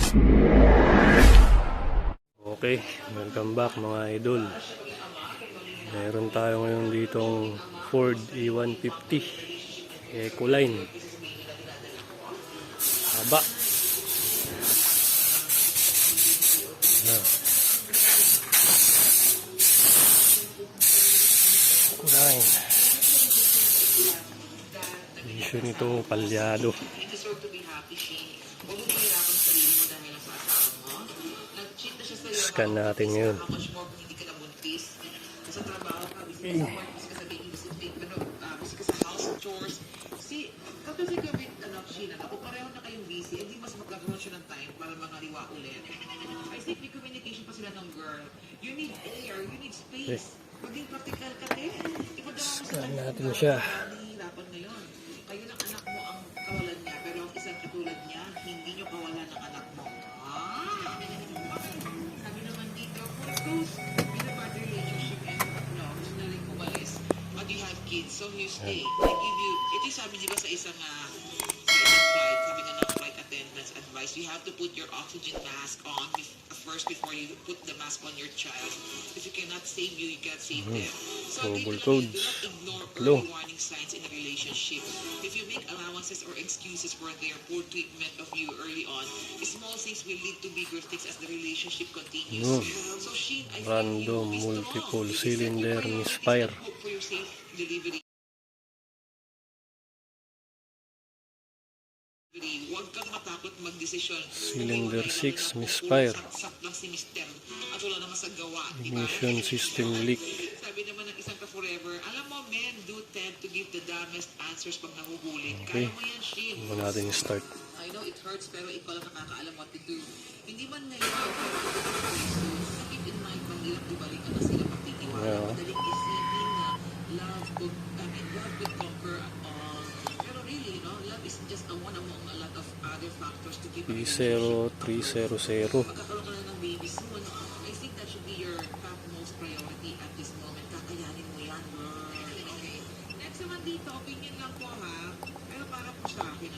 Okay, welcome back mga idol. Meron tayo ngayon ditong Ford E150 Ecoline. Haba. Ecoline. Issue nito Palyado. Scan natin ngayon. pareho na kayong busy, hindi mas magkakaroon siya ng time para mangaliwa ulit. I think may communication pa sila ng girl. You need air, you need space. Maging practical ka din. Scan natin siya. Nahihirapan ngayon. Kayo ng anak mo ang kawalan niya, pero ang isang katulad niya, hindi niyo kawalan ng anak mo. Sabi naman dito, for those in a bad relationship and gusto na rin umalis, but you have kids, so you stay. They give you, ito yung sabi diba sa isang flight, sabi nga ng flight attendants advice, you have to put your oxygen mask on first before you put the mask on your child. If you cannot save you, you can't save them. So do not ignore early warning signs in a relationship. If you make allowances or excuses for their poor treatment of you early on, small things will lead to bigger things as the relationship continues. So Sheen, I Random multiple cylinder Misfire. hope for your safe delivery. Huwag kang matakot magdesisyon. Cylinder 6 Misfire. Saksak lang si Mr. At wala naman sa gawa. Ignition system leak. Sabi naman ng isang ka-forever, alam mo, men do tend to give the dumbest answers pag nahuhuli. Okay. Kaya mo yan, Shin. Huwag natin i-start. I know it hurts, pero ikaw lang nakakaalam what to do. Hindi man ngayon, pero so keep in mind, mahirap ibalik ka na sila pagtitiwala. Madaling isipin na love could conquer all. Pero really, love is just one among a lot of other factors to keep P0300. Magkakaroon ka na ng baby soon. I think that should be your topmost priority at this moment. Kakayanin mo yan, girl. Okay. Next naman dito, opinion lang po ha. Pero para po sa akin,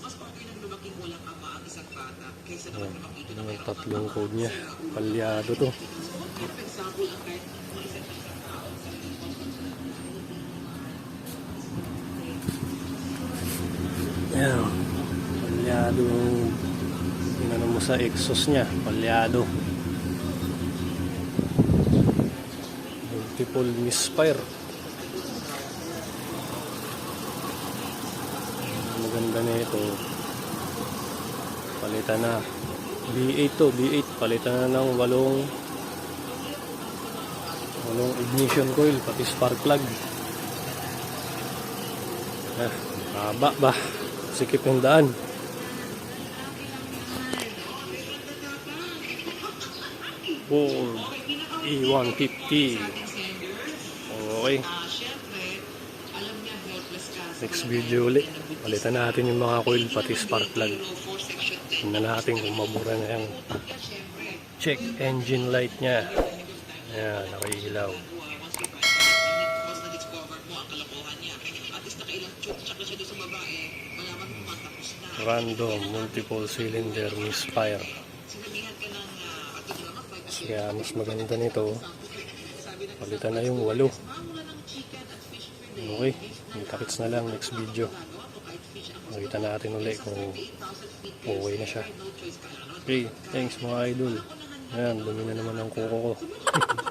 mas okay nang lumaking walang ama ang isang bata kaysa naman lumaking ito na Yung mayroong tatlong code niya. Palyado to. for example, ang kahit mga isang tao sa Ayan. Palyado. Inano mo sa exhaust niya. Palyado. Multiple Misfire. Maganda na ito. Palitan na. B8 to. B8. Palitan na ng walong ignition coil. Pati spark plug. Haba ba? Sikip yung daan. Ford E150. Okay. Next video ulit. Palitan natin yung mga coil pati spark plug. Tingnan natin kung mabura na yung check engine light nya. Ayan, nakihilaw. Random multiple cylinder Misfire. Kaya mas maganda nito, palitan na yung 8. Okay, kita-kits na lang next video. Makita natin ulit kung okay na siya. Okay, thanks mga idol. Ayan, dumi na naman ang kuko ko.